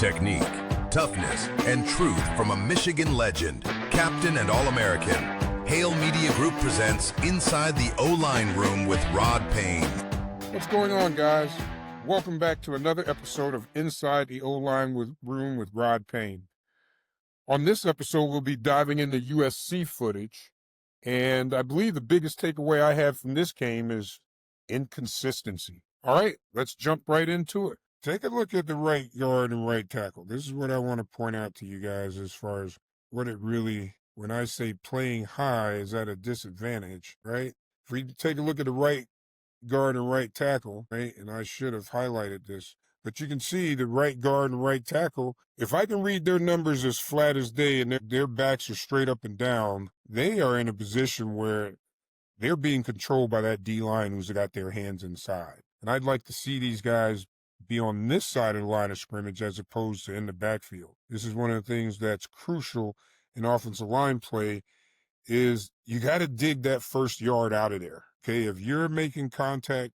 Technique, toughness, and truth from a Michigan legend, captain and All-American. Hale Media Group presents Inside the O-Line Room with Rod Payne. What's going on, guys? Welcome back to another episode of Inside the O-Line Room with Rod Payne. On this episode, we'll be diving into USC footage, and I believe the biggest takeaway I have from this game is inconsistency. All right, let's jump right into it. Take a look at the right guard and right tackle. This is what I want to point out to you guys as far as what it really, when I say playing high is at a disadvantage, right? If we take a look at the right guard and right tackle, right, and I should have highlighted this, but you can see the right guard and right tackle, if I can read their numbers as flat as day and their backs are straight up and down, they are in a position where they're being controlled by that D-line who's got their hands inside. And I'd like to see these guys be on this side of the line of scrimmage as opposed to in the backfield. This is one of the things that's crucial in offensive line play is you got to dig that first yard out of there. Okay, if you're making contact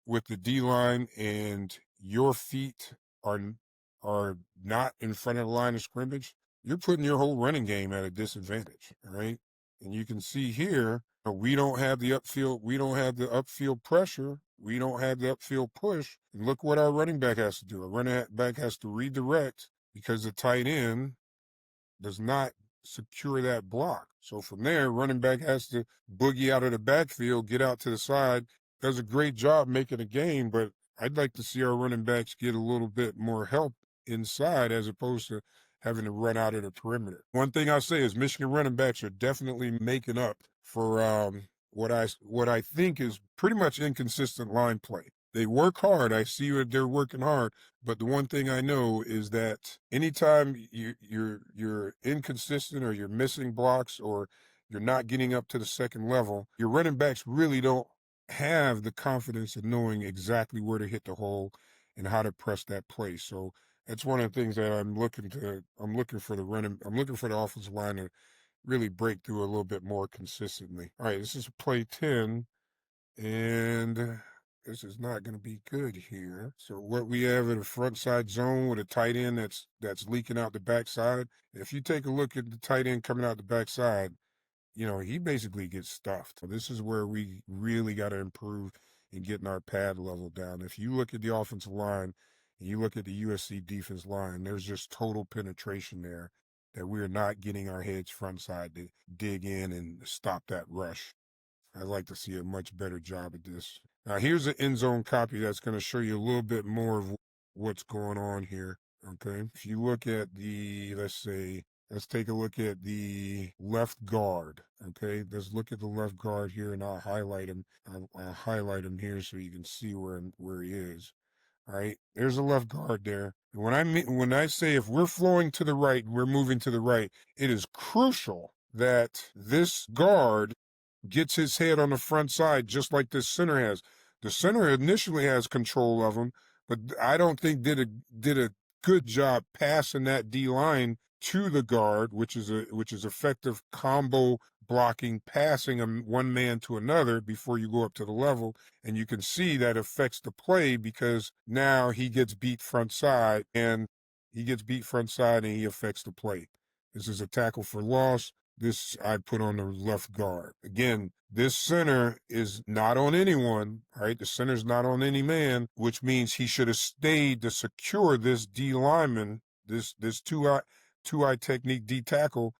with the D-line and your feet are not in front of the line of scrimmage, you're putting your whole running game at a disadvantage, all right? And you can see here, we don't have the upfield pressure. We don't have the upfield push. And look what our running back has to do. Our running back has to redirect because the tight end does not secure that block. So from there, running back has to boogie out of the backfield, get out to the side. Does a great job making a game, but I'd like to see our running backs get a little bit more help inside as opposed to having to run out of the perimeter. One thing I'll say is Michigan running backs are definitely making up for what I think is pretty much inconsistent line play. They work hard. I see that they're working hard. But the one thing I know is that anytime you're inconsistent or you're missing blocks or you're not getting up to the second level, your running backs really don't have the confidence of knowing exactly where to hit the hole and how to press that play. So that's one of the things that I'm looking for the offensive line to really break through a little bit more consistently. All right, this is play 10, and this is not going to be good here. So what we have in a front side zone with a tight end that's leaking out the backside. If you take a look at the tight end coming out the backside, he basically gets stuffed. So this is where we really got to improve in getting our pad level down. If you look at the offensive line and you look at the USC defense line, there's just total penetration there that we're not getting our heads front side to dig in and stop that rush. I'd like to see a much better job at this. Now, here's an end zone copy that's going to show you a little bit more of what's going on here, okay? If you look at let's take a look at the left guard, okay? Let's look at the left guard here, and I'll highlight him. I'll highlight him here so you can see where he is. All right, there's a left guard there. And when I say if we're flowing to the right, we're moving to the right, it is crucial that this guard gets his head on the front side just like this center has. The center initially has control of him, but I don't think did a good job passing that D line to the guard, which is effective combo blocking, passing one man to another before you go up to the level. And you can see that affects the play because now he gets beat front side and he affects the play. This is a tackle for loss. This I put on the left guard. Again, this center is not on anyone, right? The center's not on any man, which means he should have stayed to secure this D lineman, this two-eye technique D tackle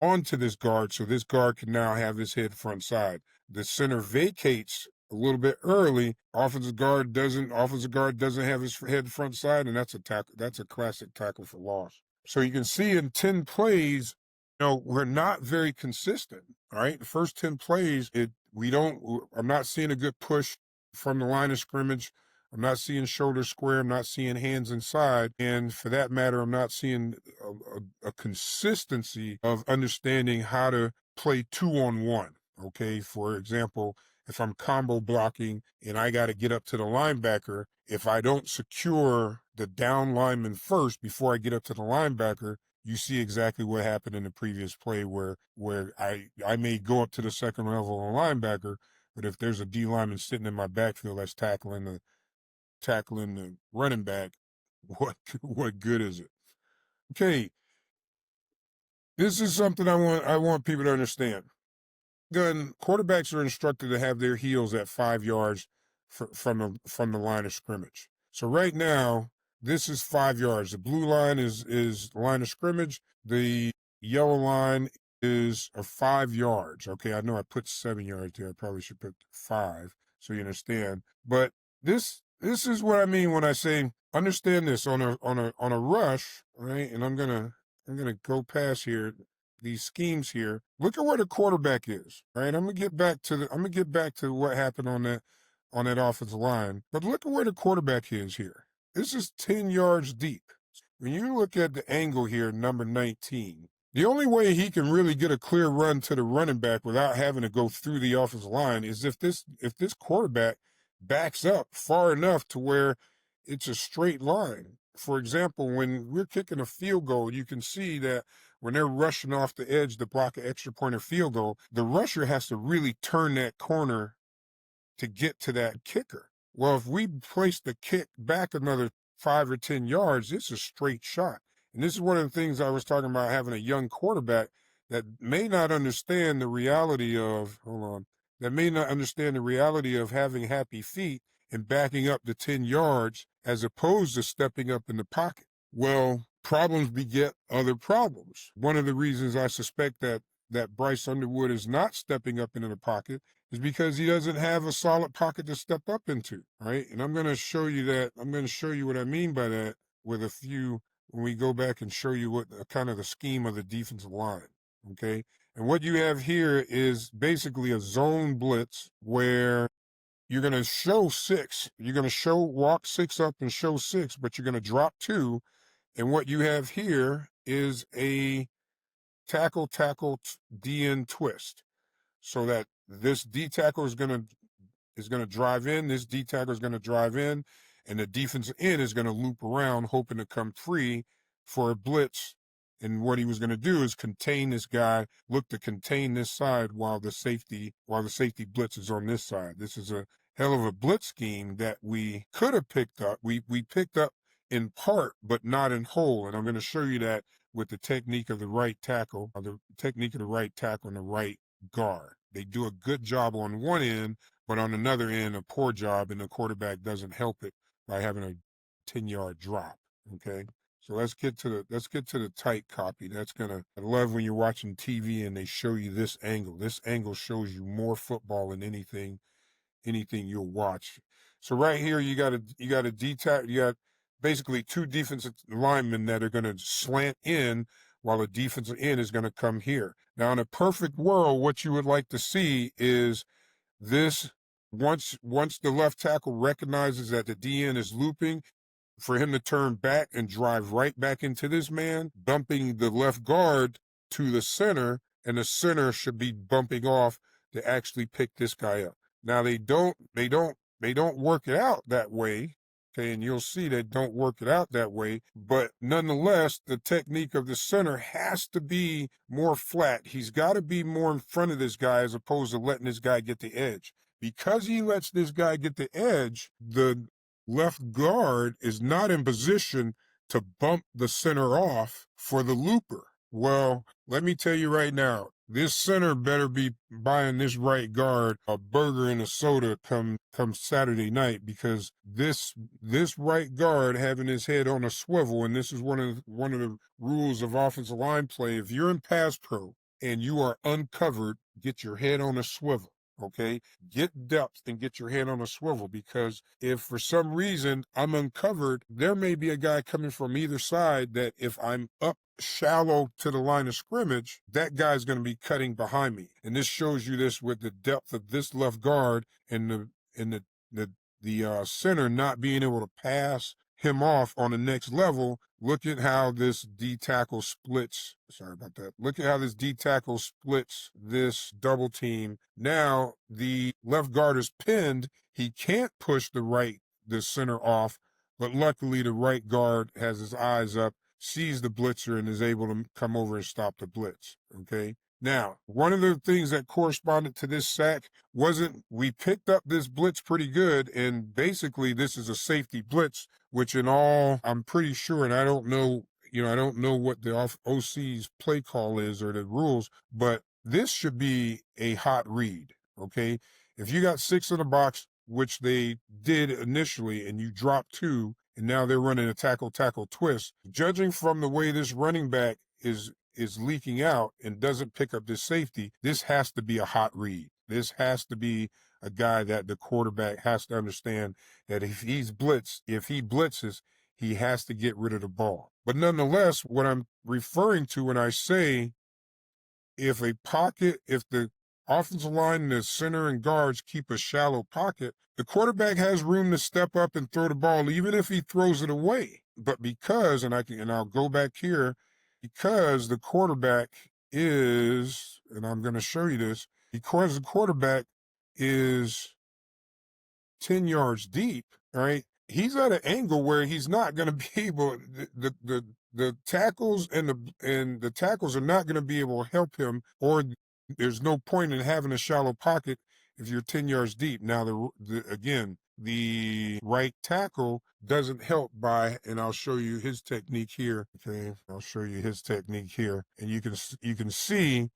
onto this guard, so this guard can now have his head front side. The center vacates a little bit early. Offensive guard doesn't have his head front side, and that's a tackle. That's a classic tackle for loss. So you can see in 10 plays, we're not very consistent. All right, the first 10 plays, I'm not seeing a good push from the line of scrimmage. I'm not seeing shoulder square. I'm not seeing hands inside. And for that matter, I'm not seeing a consistency of understanding how to play 2-on-1. Okay, for example, if I'm combo blocking and I got to get up to the linebacker, if I don't secure the down lineman first before I get up to the linebacker, you see exactly what happened in the previous play where I may go up to the second level of linebacker, but if there's a D lineman sitting in my backfield that's tackling the running back, what good is it? Okay, this is something I want people to understand. Quarterbacks are instructed to have their heels at 5 yards from the line of scrimmage. So right now, this is 5 yards. The blue line is line of scrimmage. The yellow line is 5 yards. Okay, I know I put 7 yards there. I probably should put 5 so you understand. But this is what I mean when I say understand this on a rush, right? And I'm gonna go past here these schemes here. Look at where the quarterback is, right? I'm gonna get back to what happened on that offensive line. But look at where the quarterback is here. This is 10 yards deep. When you look at the angle here, number 19, the only way he can really get a clear run to the running back without having to go through the offensive line is if this quarterback backs up far enough to where it's a straight line. For example, when we're kicking a field goal, you can see that when they're rushing off the edge to block an extra point or field goal, the rusher has to really turn that corner to get to that kicker. Well, if we place the kick back another 5 or 10 yards, it's a straight shot. And this is one of the things I was talking about, having a young quarterback that may not understand the reality of, having happy feet and backing up to 10 yards as opposed to stepping up in the pocket. Well, problems beget other problems. One of the reasons I suspect that Bryce Underwood is not stepping up into the pocket is because he doesn't have a solid pocket to step up into, right? And I'm going to show you that. I'm going to show you what I mean by that with a few, when we go back and show you what kind of the scheme of the defensive line, okay? And what you have here is basically a zone blitz where you're going to show 6. You're going to walk 6 up and show 6, but you're going to drop 2. And what you have here is a tackle DN twist, so that this D tackle is going to drive in, this D tackle is going to drive in, and the defensive end is going to loop around, hoping to come free for a blitz. And what he was going to do is contain this guy, look to contain this side while the safety blitz is on this side. This is a hell of a blitz scheme that we could have picked up. We picked up in part, but not in whole. And I'm going to show you that with the technique of the right tackle, and the right guard. They do a good job on one end, but on another end, a poor job, and the quarterback doesn't help it by having a 10-yard drop. Okay. So let's get to the tight copy. I love when you're watching TV and they show you this angle. This angle shows you more football than anything you'll watch. So right here, you got basically 2 defensive linemen that are going to slant in while the defensive end is going to come here. Now, in a perfect world, what you would like to see is this, once the left tackle recognizes that the DN is looping, for him to turn back and drive right back into this man, bumping the left guard to the center, and the center should be bumping off to actually pick this guy up. Now they don't work it out that way. Okay, and you'll see they don't work it out that way, but nonetheless, the technique of the center has to be more flat. He's got to be more in front of this guy as opposed to letting this guy get the edge. Because he lets this guy get the edge, the left guard is not in position to bump the center off for the looper. Well, let me tell you right now, this center better be buying this right guard a burger and a soda come Saturday night, because this right guard having his head on a swivel, and this is one of the rules of offensive line play. If you're in pass pro and you are uncovered, get your head on a swivel. Okay, get depth and get your head on a swivel, because if for some reason I'm uncovered, there may be a guy coming from either side that if I'm up shallow to the line of scrimmage, that guy's going to be cutting behind me. And this shows you this with the depth of this left guard and the center not being able to pass him off on the next level. Look at how this D tackle splits. Sorry about that. Look at how this D tackle splits this double team. Now the left guard is pinned. He can't push the center off, but luckily the right guard has his eyes up, sees the blitzer, and is able to come over and stop the blitz. Okay. Now, one of the things that corresponded to this sack wasn't, we picked up this blitz pretty good, and basically this is a safety blitz, which in all, I'm pretty sure, and I don't know, I don't know what the OC's play call is or the rules, but this should be a hot read, okay? If you got 6 in the box, which they did initially, and you drop 2, and now they're running a tackle twist, judging from the way this running back is leaking out and doesn't pick up this safety, this has to be a hot read. This has to be a guy that the quarterback has to understand that if he blitzes, he has to get rid of the ball. But nonetheless, what I'm referring to when I say if the offensive line and the center and guards keep a shallow pocket, the quarterback has room to step up and throw the ball, even if he throws it away. But because, and I'll go back here, because the quarterback is, and I'm going to show you this, because the quarterback is 10 yards deep, right? He's at an angle where he's not going to be able, the tackles and the tackles are not going to be able to help him, or there's no point in having a shallow pocket if you're 10 yards deep. Now, the right tackle doesn't help by, and I'll show you his technique here. Okay, I'll show you his technique here, and you can see,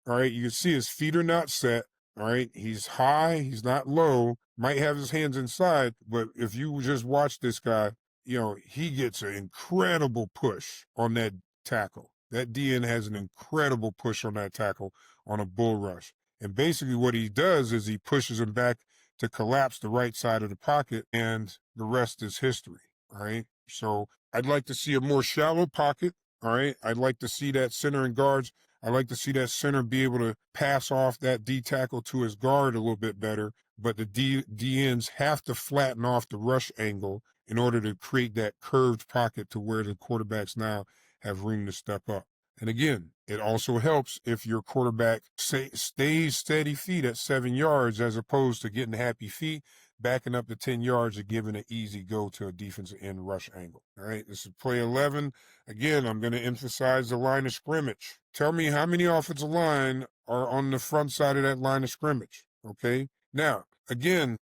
all right, you can see his feet are not set. All right, he's high, he's not low, might have his hands inside, but if you just watch this guy, he gets an incredible push on that tackle. That DN has an incredible push on that tackle on a bull rush. And basically what he does is he pushes him back to collapse the right side of the pocket, and the rest is history, all right? So I'd like to see a more shallow pocket, all right? I'd like to see that center and guards. I'd like to see that center be able to pass off that D tackle to his guard a little bit better, but the DNs have to flatten off the rush angle in order to create that curved pocket to where the quarterbacks now have room to step up. And again, it also helps if your quarterback stays steady feet at 7 yards as opposed to getting happy feet, backing up to 10 yards and giving an easy go to a defensive end rush angle. All right, this is play 11. Again, I'm going to emphasize the line of scrimmage. Tell me how many offensive line are on the front side of that line of scrimmage, okay? Now, again,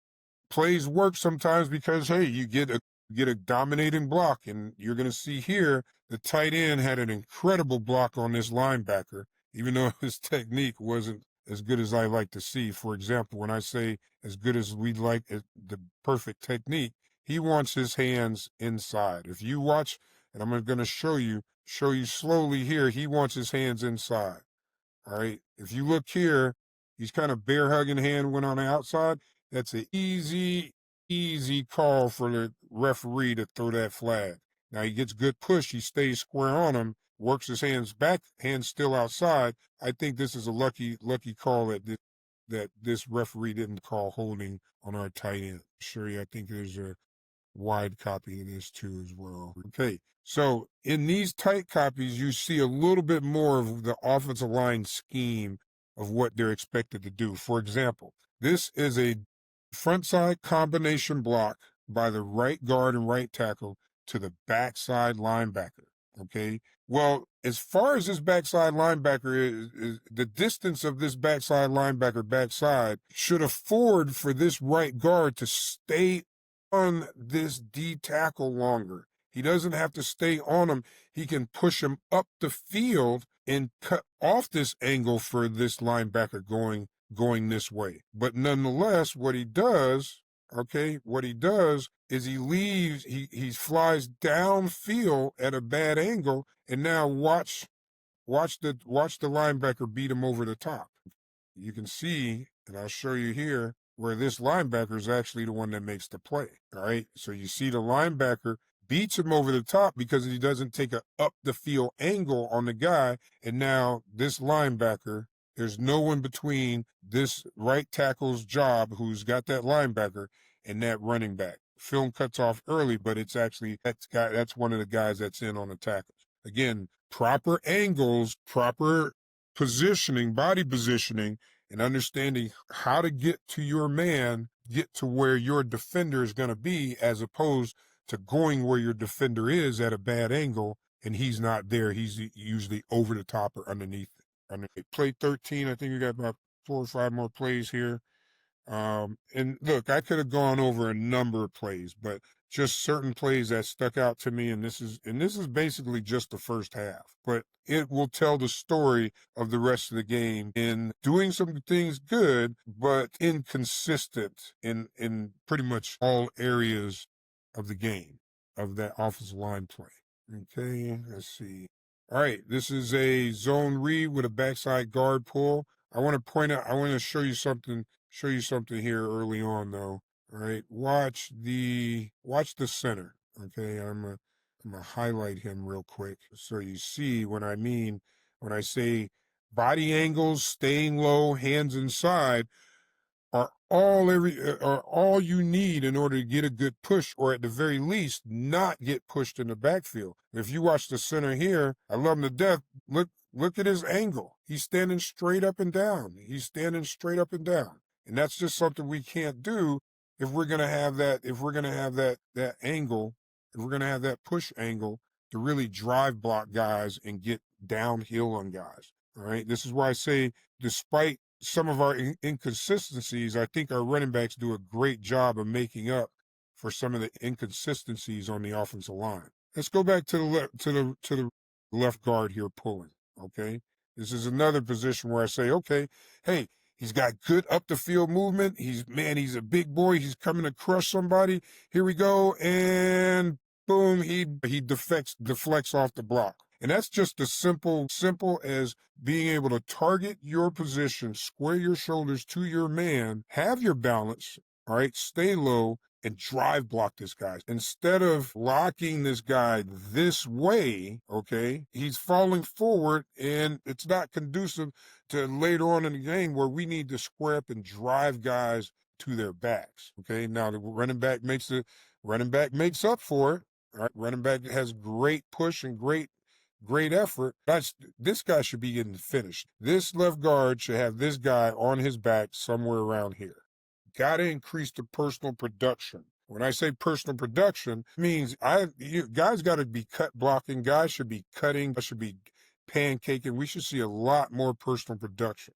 plays work sometimes because, hey, you get a dominating block, and you're going to see here the tight end had an incredible block on this linebacker, even though his technique wasn't as good as I like to see. For example, when I say as good as we'd like, the perfect technique, he wants his hands inside. If you watch, and I'm going to show you slowly here, he wants his hands inside. All right. If you look here, he's kind of bear hugging hand went on the outside. That's an easy call for the referee to throw that flag. Now he gets good push. He stays square on him, works his hands back, hands still outside. I think this is a lucky call that this referee didn't call holding on our tight end. Sure, I think there's a wide copy of this too as well. Okay, so in these tight copies, you see a little bit more of the offensive line scheme of what they're expected to do. For example, this is a frontside combination block by the right guard and right tackle to the backside linebacker. Okay, well, as far as this backside linebacker is the distance of this backside linebacker backside should afford for this right guard to stay on this D tackle longer. He doesn't have to stay on him. He can push him up the field and cut off this angle for this linebacker going this way. But nonetheless, what he does is he flies downfield at a bad angle, and now watch the linebacker beat him over the top. You can see, and I'll show you here, where this linebacker is actually the one that makes the play. All right. So you see the linebacker beats him over the top because he doesn't take a up the field angle on the guy. And now this linebacker, there's no one between this right tackle's job, who's got that linebacker, and that running back. Film cuts off early, but it's actually that's one of the guys that's in on the tackles. Again, proper angles, proper positioning, body positioning, and understanding how to get to your man, get to where your defender is going to be, as opposed to going where your defender is at a bad angle and he's not there. He's usually over the top or underneath it. I mean, play 13. I think we got about 4 or 5 more plays here. And look, I could have gone over a number of plays, but just certain plays that stuck out to me, and this is basically just the first half, but it will tell the story of the rest of the game in doing some things good, but inconsistent in pretty much all areas of the game, of that offensive line play. Okay, let's see. All right, this is a zone read with a backside guard pull. I want to point out, I want to show you something here early on though. All right, watch the center. Okay, I'm gonna highlight him real quick so you see what I mean when I say body angles, staying low, hands inside are all you need in order to get a good push, or at the very least not get pushed in the backfield. If you watch the center here, I love him to death. Look at his angle. He's standing straight up and down. And that's just something we can't do if we're gonna have that angle, if we're gonna have that push angle to really drive block guys and get downhill on guys. All right. This is why I say, despite some of our inconsistencies, I think our running backs do a great job of making up for some of the inconsistencies on the offensive line. Let's go back to the left guard here pulling. Okay, this is another position where I say, okay, hey, he's got good up the field movement. He's a big boy. He's coming to crush somebody. Here we go, and boom, he deflects off the block. And that's just as simple as being able to target your position, square your shoulders to your man, have your balance, all right, stay low, and drive block this guy. Instead of blocking this guy this way, okay, he's falling forward, and it's not conducive to later on in the game where we need to square up and drive guys to their backs. Okay, now the running back makes up for it. All right, running back has great push and great effort. This guy should be getting finished. This left guard should have this guy on his back somewhere around here. Got to increase the personal production. When I say personal production, it means guys got to be cut blocking. Guys should be cutting. Should be pancaking. We should see a lot more personal production.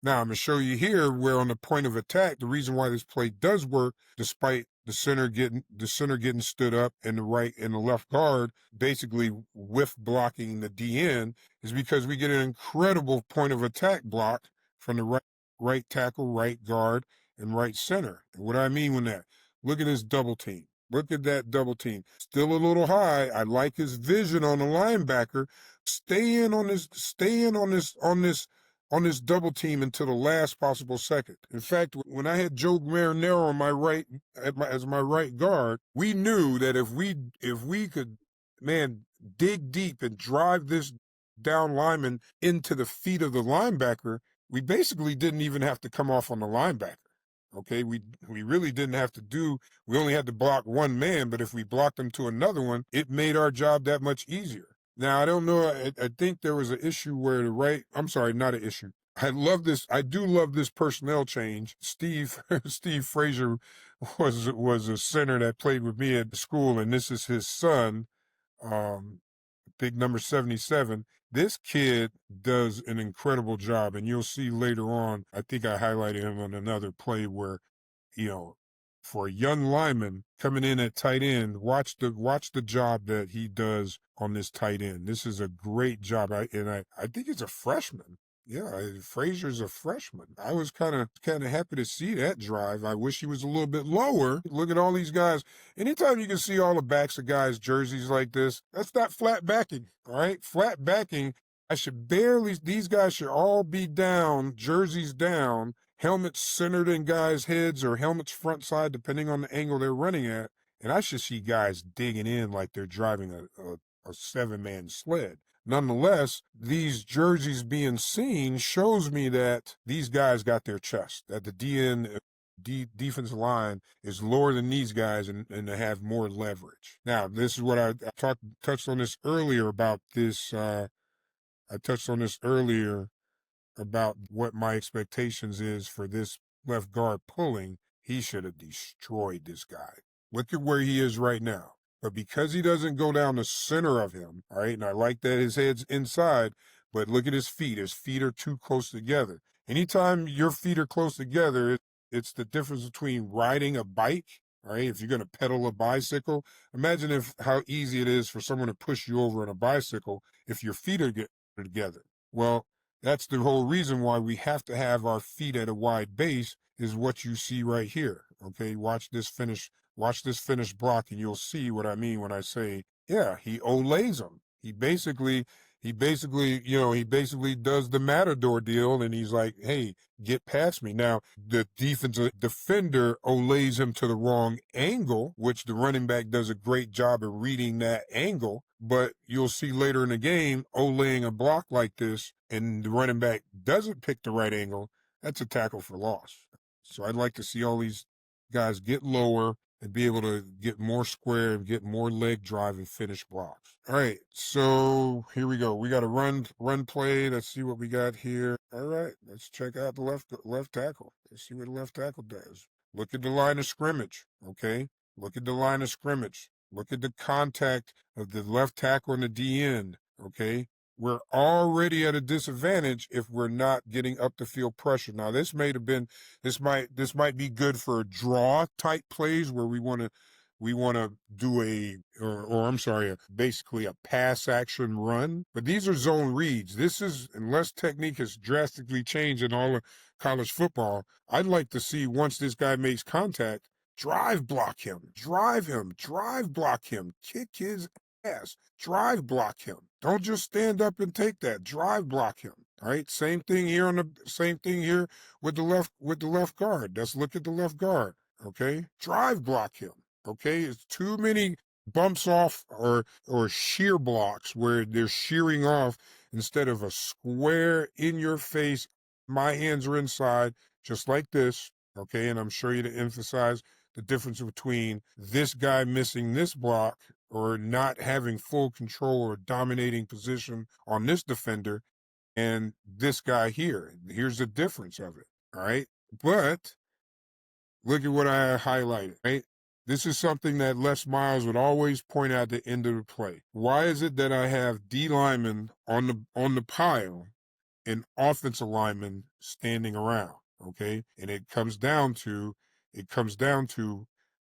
Now, I'm going to show you here where on the point of attack, the reason why this play does work, despite the center getting stood up and the left guard basically whiff blocking the DN, is because we get an incredible point of attack block from the right tackle, right guard, and right center. And what I mean with that, look at this double team. Look at that double team. Still a little high. I like his vision on the linebacker. Stay in on this double team until the last possible second. In fact, when I had Joe Marinero on my right as my right guard, we knew that if we could, dig deep and drive this down lineman into the feet of the linebacker, we basically didn't even have to come off on the linebacker. Okay, we really didn't have to we only had to block one man, but if we blocked him to another one, it made our job that much easier. Now, I don't know, I think there was an issue where not an issue. I do love this personnel change. Steve Frazier was a center that played with me at school, and this is his son, big number 77. This kid does an incredible job, and you'll see later on, I think I highlighted him on another play where, for a young lineman coming in at tight end, watch the job that he does on this tight end. This is a great job. I think it's a freshman. Yeah, Frazier's a freshman. I was kind of happy to see that drive. I wish he was a little bit lower. Look at all these guys. Anytime you can see all the backs of guys' jerseys like this, that's not flat backing, all right? Flat backing, these guys should all be down, jerseys down, helmets centered in guys' heads or helmets front side, depending on the angle they're running at. And I should see guys digging in like they're driving a 7-man sled. Nonetheless, these jerseys being seen shows me that these guys got their chest, that the defensive line is lower than these guys and they have more leverage. Now, this is what I touched on this earlier about this. I touched on this earlier about what my expectations is for this left guard pulling. He should have destroyed this guy. Look at where he is right now. But because he doesn't go down the center of him, all right, and I like that his head's inside, But look at his feet. His feet are too close together. Anytime your feet are close together, it's the difference between riding a bike, right? If you're going to pedal a bicycle, imagine how easy it is for someone to push you over on a bicycle if your feet are together. Well, that's the whole reason why we have to have our feet at a wide base is what you see right here. Okay, watch this finish block and you'll see what I mean when I say, yeah, he olays him. He basically does the Matador deal and he's like, hey, get past me. Now, the defensive defender olays him to the wrong angle, which the running back does a great job of reading that angle. But you'll see later in the game, olaying a block like this and the running back doesn't pick the right angle, that's a tackle for loss. So I'd like to see all these guys get lower and be able to get more square and get more leg drive and finish blocks. All right, so here we go. We got a run play. Let's see what we got here. All right, let's check out the left tackle. Let's see what the left tackle does. Look at the line of scrimmage, okay? Look at the line of scrimmage. Look at the contact of the left tackle and the D end, okay? We're already at a disadvantage if we're not getting up the field pressure. Now, this might be good for draw type plays where we want to do basically a pass action run. But these are zone reads. Unless technique has drastically changed in all of college football, I'd like to see once this guy makes contact, drive block him, drive block him, kick his ass, drive block him. Don't just stand up and take that. Drive block him. All right. Same thing here with the left guard. Let's look at the left guard. Okay. Drive block him. Okay. It's too many bumps off or shear blocks where they're shearing off instead of a square in your face. My hands are inside, just like this. Okay. And I'm sure you to emphasize the difference between this guy missing this block or not having full control or dominating position on this defender and this guy here. Here's the difference of it, all right? But look at what I highlighted, right? This is something that Les Miles would always point out at the end of the play. Why is it that I have D linemen on the pile and offensive linemen standing around, okay? And it comes down to,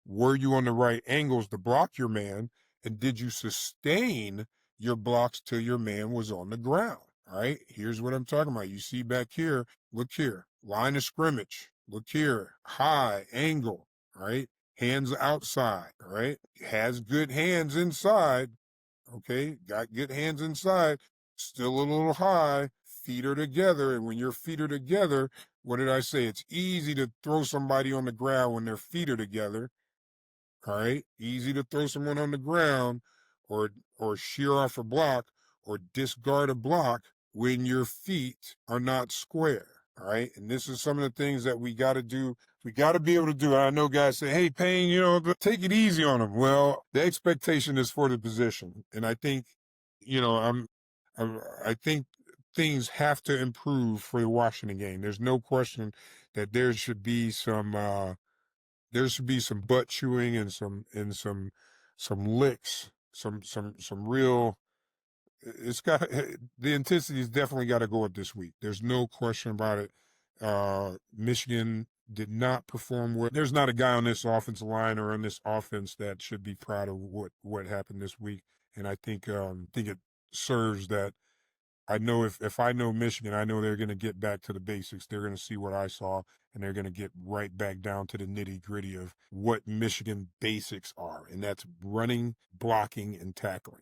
were you on the right angles to block your man? And did you sustain your blocks till your man was on the ground? All right, here's what I'm talking about. You see back here, look here, line of scrimmage. Look here, high angle, all right? Hands outside, all right? Has good hands inside, okay? Got good hands inside. Still a little high. Feet are together. And when your feet are together, what did I say? It's easy to throw somebody on the ground when their feet are together. All right, easy to throw someone on the ground or shear off a block or discard a block when your feet are not square. All right, and this is some of the things that we got to do. We got to be able to do. I know guys say, "Hey, Payne, take it easy on them." Well, the expectation is for the position, and I think, I think things have to improve for the Washington game. There's no question that there should be some butt chewing and some licks, some real. The intensity's definitely got to go up this week. There's no question about it. Michigan did not perform well. There's not a guy on this offensive line or on this offense that should be proud of what happened this week. And I think it serves that. I know if I know Michigan, I know they're going to get back to the basics. They're going to see what I saw, and they're going to get right back down to the nitty-gritty of what Michigan basics are, and that's running, blocking, and tackling.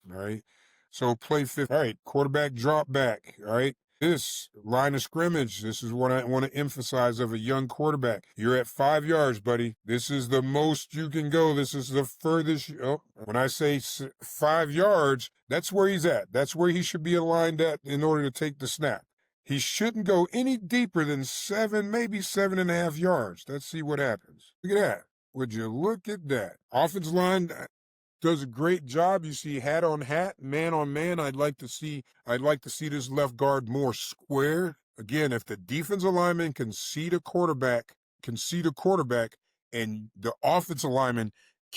All right? So play fifth. All right, quarterback drop back. All right? This line of scrimmage, this is what I want to emphasize of a young quarterback. You're at 5 yards, buddy. This is the most you can go. This is the furthest. When I say 5 yards, that's where he's at. That's where he should be aligned at in order to take the snap. He shouldn't go any deeper than 7, maybe 7.5 yards. Let's see what happens. Look at that. Would you look at that? Offensive line does a great job. You see hat on hat, man on man. I'd like to see this left guard more square. Again, if the defensive lineman can see the quarterback, and the offensive lineman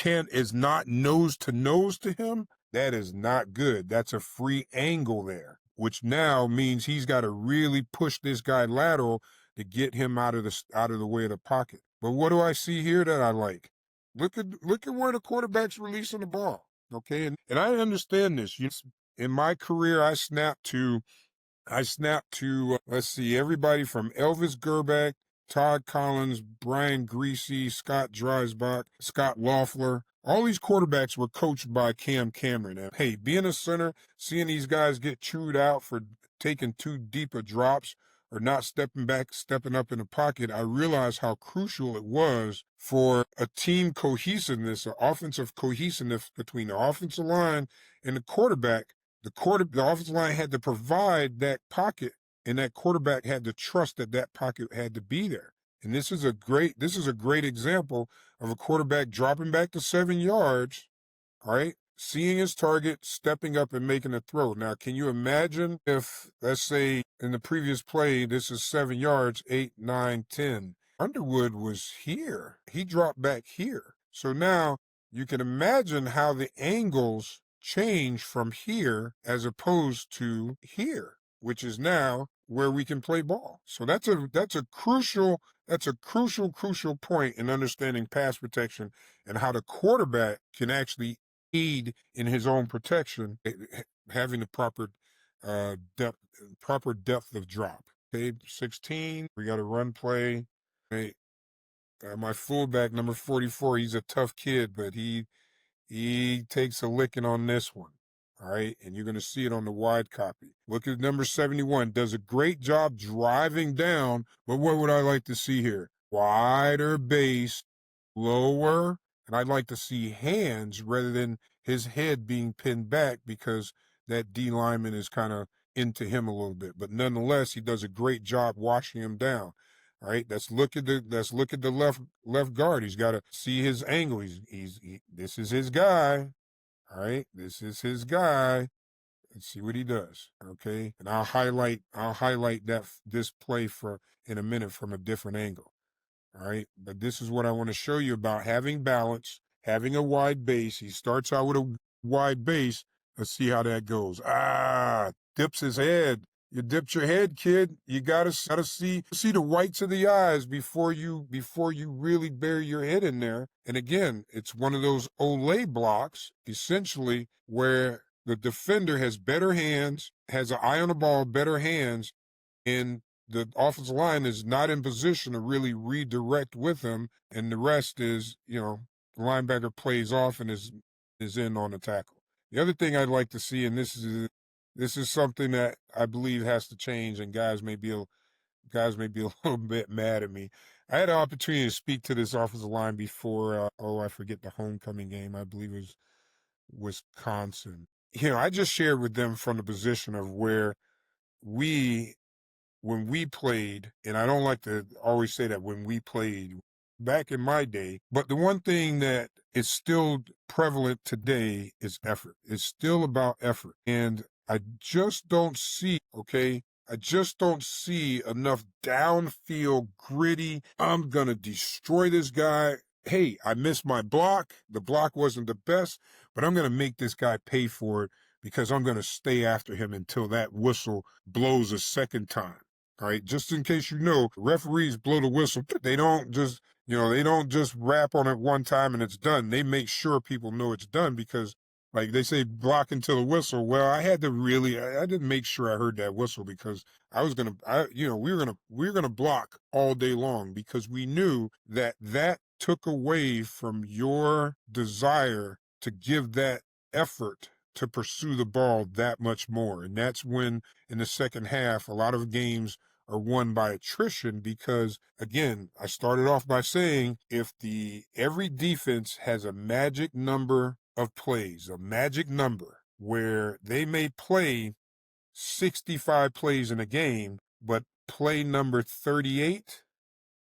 is not nose to nose to him, that is not good. That's a free angle there. which now means he's got to really push this guy lateral to get him out of the way of the pocket. But what do I see here that I like? Look at where the quarterback's releasing the ball. Okay, and I understand this. In my career, I snapped to let's see, everybody from Elvis Gerback, Todd Collins, Brian Greasy, Scott Dreisbach, Scott Loeffler. All these quarterbacks were coached by Cam Cameron. And hey, being a center, seeing these guys get chewed out for taking too deep of drops or not stepping up in the pocket, I realized how crucial it was for a team cohesiveness, or offensive cohesiveness between the offensive line and the quarterback. The offensive line had to provide that pocket, and that quarterback had to trust that pocket had to be there. And this is a great example of a quarterback dropping back to 7 yards, all right, seeing his target, stepping up and making a throw. Now, can you imagine if, let's say, in the previous play, this is 7 yards, 8, 9, 10. Underwood was here. He dropped back here. So now you can imagine how the angles change from here as opposed to here, which is now where we can play ball. So that's a crucial point in understanding pass protection and how the quarterback can actually aid in his own protection, having the proper depth of drop. Okay, 16, we got a run play. Okay, my fullback, number 44, he's a tough kid, but he takes a licking on this one. All right, and you're going to see it on the wide copy. Look at number 71. Does a great job driving down, but what would I like to see here? Wider base, lower, and I'd like to see hands rather than his head being pinned back because that D lineman is kind of into him a little bit. But nonetheless, he does a great job washing him down. All right, let's look at the left guard. He's got to see his angle. This is his guy. All right, this is his guy. Let's see what he does. Okay, and I'll highlight this play in a minute from a different angle. All right, but this is what I want to show you about having balance, having a wide base. He starts out with a wide base. Let's see how that goes. Dips his head. You dipped your head, kid. You gotta see the whites of the eyes before you really bury your head in there. And again, it's one of those Olay blocks, essentially, where the defender has better hands, has an eye on the ball, better hands, and the offensive line is not in position to really redirect with him, and the rest is, the linebacker plays off and is in on the tackle. The other thing I'd like to see, and this is something that I believe has to change, and guys may be a little bit mad at me. I had an opportunity to speak to this offensive line before, I forget the homecoming game. I believe it was Wisconsin. I just shared with them from the position of where when we played, and I don't like to always say that when we played back in my day, but the one thing that is still prevalent today is effort. It's still about effort. And I just don't see enough downfield gritty, I'm going to destroy this guy. Hey, I missed my block. The block wasn't the best, but I'm going to make this guy pay for it because I'm going to stay after him until that whistle blows a second time. All right, just in case referees blow the whistle. They don't just rap on it one time and it's done. They make sure people know it's done because, like they say, block until the whistle. Well, I didn't make sure I heard that whistle because we were gonna block all day long because we knew that took away from your desire to give that effort to pursue the ball that much more. And that's when, in the second half, a lot of games are won by attrition because, again, I started off by saying every defense has a magic number of plays, a magic number where they may play 65 plays in a game, but play number 38,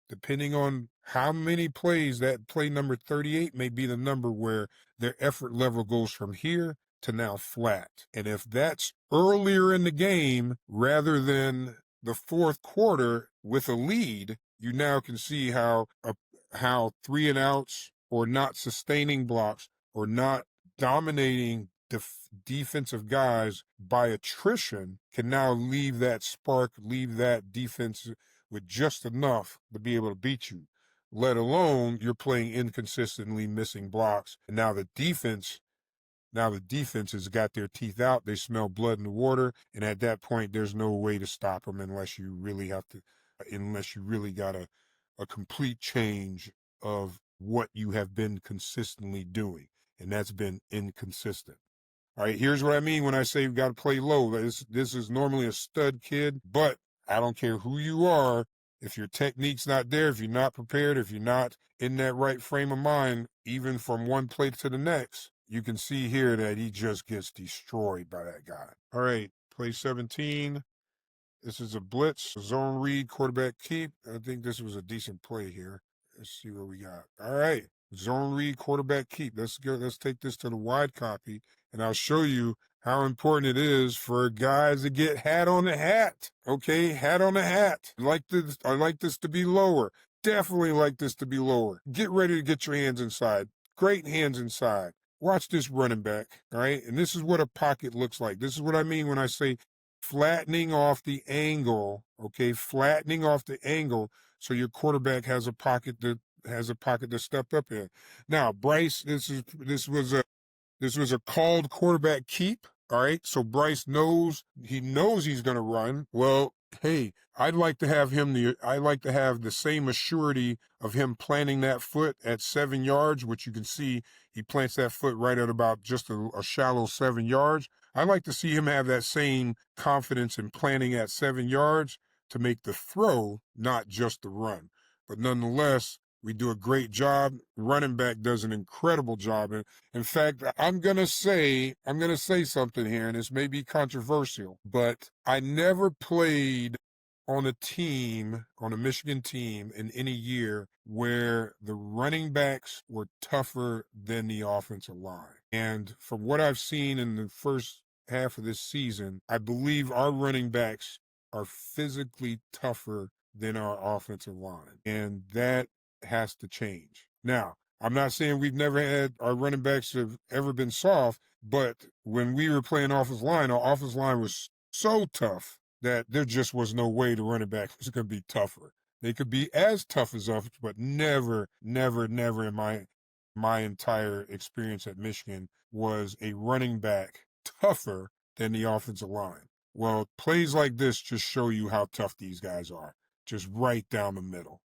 depending on how many plays, that play number 38 may be the number where their effort level goes from here to now flat. And if that's earlier in the game rather than the fourth quarter with a lead, you now can see how 3 and outs or not sustaining blocks or not dominating defensive guys by attrition can now leave that spark, leave that defense with just enough to be able to beat you, let alone you're playing inconsistently, missing blocks. And now the defense has got their teeth out. They smell blood in the water. And at that point, there's no way to stop them unless you really got a complete change of what you have been consistently doing. And that's been inconsistent. All right, here's what I mean when I say you've got to play low. This is normally a stud kid, but I don't care who you are. If your technique's not there, if you're not prepared, if you're not in that right frame of mind, even from one play to the next, you can see here that he just gets destroyed by that guy. All right, play 17. This is a blitz, zone read, quarterback keep. I think this was a decent play here. Let's see what we got. All right, zone read, quarterback keep. Let's take this to the wide copy, and I'll show you how important it is for guys to get hat on the hat. Okay, hat on the hat. I like this to be lower. Definitely like this to be lower. Get ready to get your hands inside. Great hands inside. Watch this running back, all right? And this is what a pocket looks like. This is what I mean when I say flattening off the angle, okay? Flattening off the angle so your quarterback has a pocket to step up in. Now, Bryce, this was a called quarterback keep, all right? So Bryce knows he's going to run. Well, hey, I'd like to have the same assurity of him planting that foot at 7 yards, which you can see he plants that foot right at about just a shallow 7 yards. I'd like to see him have that same confidence in planting at 7 yards to make the throw, not just the run. But nonetheless, we do a great job. Running back does an incredible job. In fact, I'm gonna say something here, and this may be controversial, but I never played on a Michigan team in any year where the running backs were tougher than the offensive line. And from what I've seen in the first half of this season, I believe our running backs are physically tougher than our offensive line. And that has to change. Now, I'm not saying we've never had our running backs have ever been soft, but when we were playing offensive line, our offensive line was so tough that there just was no way the running back was going to be tougher. They could be as tough as us, but never in my entire experience at Michigan was a running back tougher than the offensive line. Well, plays like this just show you how tough these guys are. Just right down the middle,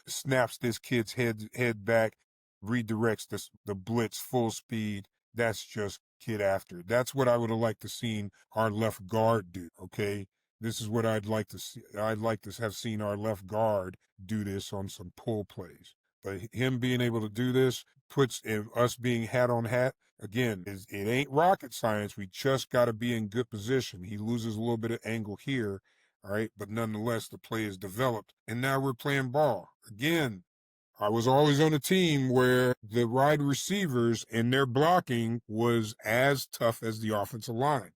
snaps this kid's head back, redirects the blitz full speed. That's just kid after. That's what I would have liked to seen our left guard do, okay? This is what I'd like to see. I'd like to have seen our left guard do this on some pull plays. But him being able to do this puts us being hat on hat. Again, it ain't rocket science. We just got to be in good position. He loses a little bit of angle here, all right? But nonetheless, the play is developed. And now we're playing ball. Again, I was always on a team where the wide receivers and their blocking was as tough as the offensive line.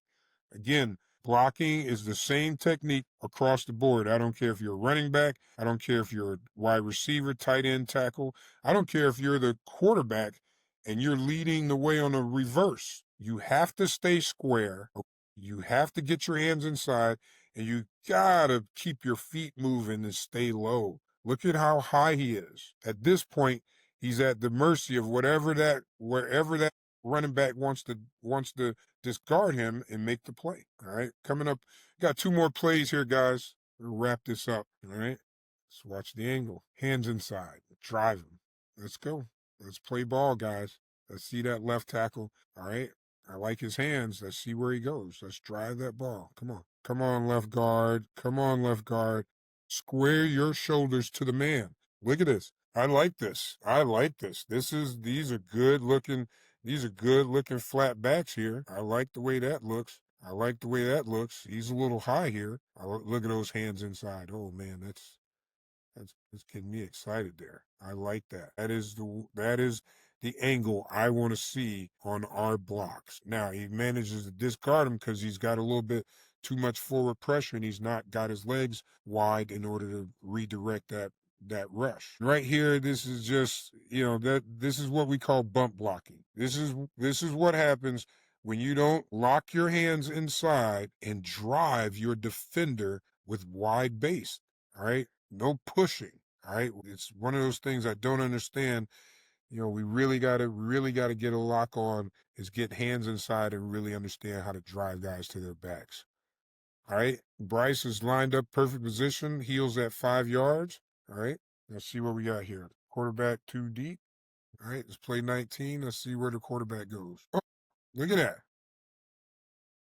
Again, blocking is the same technique across the board. I don't care if you're a running back. I don't care if you're a wide receiver, tight end, tackle. I don't care if you're the quarterback and you're leading the way on a reverse. You have to stay square. You have to get your hands inside, and you gotta keep your feet moving and stay low. Look at how high he is. At this point, he's at the mercy of wherever that running back wants to discard him and make the play. All right. Coming up, got 2 more plays here, guys. We'll wrap this up. All right. Let's watch the angle. Hands inside. Drive him. Let's go. Let's play ball, guys. Let's see that left tackle. All right. I like his hands. Let's see where he goes. Let's drive that ball. Come on. Come on, left guard. Come on, left guard. Square your shoulders to the man. Look at this. I like this. These are good looking flat backs here. I like the way that looks. He's a little high here. Look at those hands inside. Oh man, that's getting me excited there. I like that. That is the angle I want to see on our blocks. Now he manages to discard him because he's got a little bit too much forward pressure and he's not got his legs wide in order to redirect that rush. Right here, this is just, this is what we call bump blocking. This is what happens when you don't lock your hands inside and drive your defender with wide base. All right, no pushing. All right, it's one of those things I don't understand. We really gotta get a lock on, is get hands inside and really understand how to drive guys to their backs. All right, Bryce is lined up, perfect position, heels at 5 yards. All right, let's see what we got here. Quarterback too deep. All right, let's play 19. Let's see where the quarterback goes. Oh, look at that.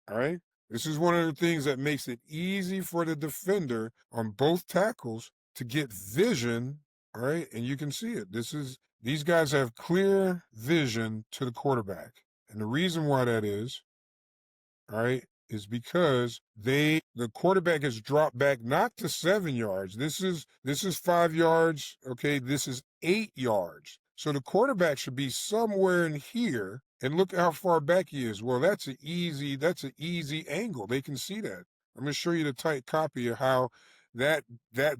All right, this is one of the things that makes it easy for the defender on both tackles to get vision. All right, and you can see it. These guys have clear vision to the quarterback. And the reason why that is, all right, is because the quarterback has dropped back not to 7 yards. This is 5 yards. Okay, this is 8 yards. So the quarterback should be somewhere in here. And look how far back he is. Well, that's an easy angle. They can see that. I'm going to show you the tight copy of how that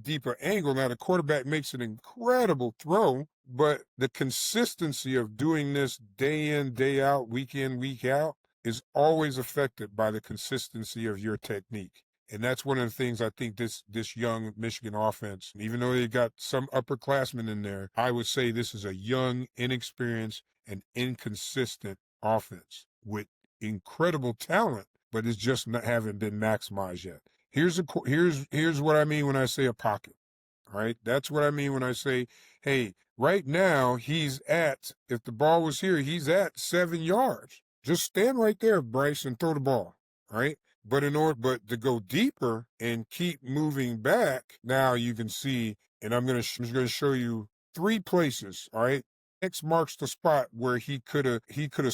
deeper angle. Now the quarterback makes an incredible throw, but the consistency of doing this day in, day out, week in, week out is always affected by the consistency of your technique. And that's one of the things I think this young Michigan offense, even though they got some upperclassmen in there, I would say this is a young, inexperienced, and inconsistent offense with incredible talent, but it's just haven't been maximized yet. Here's what I mean when I say a pocket. All right, that's what I mean when I say, hey, right now if the ball was here, he's at 7 yards. Just stand right there, Bryce, and throw the ball. All right. But to go deeper and keep moving back, now you can see, and I'm going to show you 3 places. All right. X marks the spot where he could have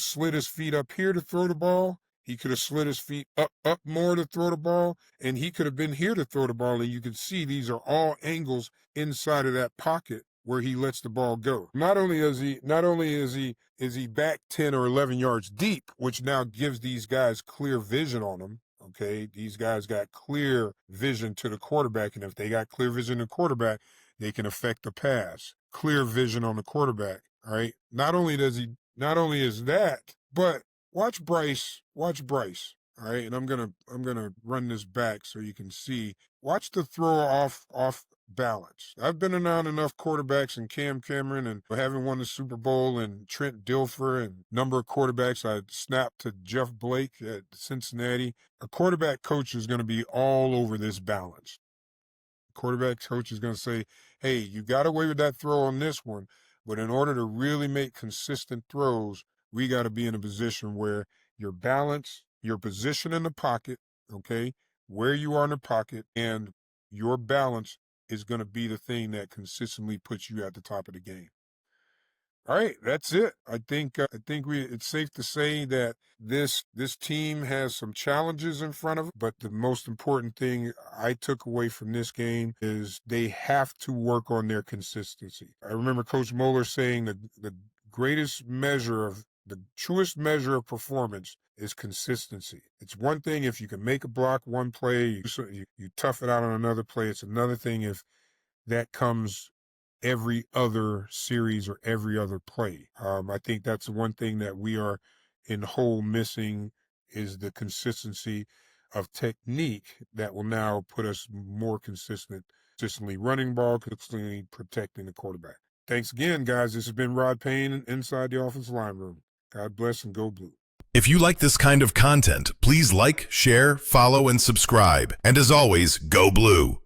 slid his feet up here to throw the ball. He could have slid his feet up more to throw the ball, and he could have been here to throw the ball. And you can see these are all angles inside of that pocket where he lets the ball go. Not only is he back 10 or 11 yards deep, which now gives these guys clear vision on them. Okay, these guys got clear vision to the quarterback, and if they got clear vision to the quarterback, they can affect the pass. Clear vision on the quarterback. All right. Not only is that, but watch Bryce. All right, and I'm gonna run this back so you can see. Watch the throw off balance. I've been around enough quarterbacks, and Cam Cameron, and having won the Super Bowl, and Trent Dilfer, and number of quarterbacks. I snapped to Jeff Blake at Cincinnati. A quarterback coach is going to be all over this balance. Quarterback coach is going to say, hey, you got away with that throw on this one, but in order to really make consistent throws, we got to be in a position where your balance, your position in the pocket, okay, where you are in the pocket, and your balance is going to be the thing that consistently puts you at the top of the game. All right, that's it. I think it's safe to say that this team has some challenges in front of it, but the most important thing I took away from this game is they have to work on their consistency. I remember Coach Moeller saying that the truest measure of performance is consistency. It's one thing if you can make a block one play, you tough it out on another play. It's another thing if that comes every other series or every other play. I think that's the one thing that we are in whole missing, is the consistency of technique that will now put us more consistently running ball, consistently protecting the quarterback. Thanks again, guys. This has been Rod Payne inside the offensive line room. God bless and go blue. If you like this kind of content, please like, share, follow, and subscribe. And as always, go blue.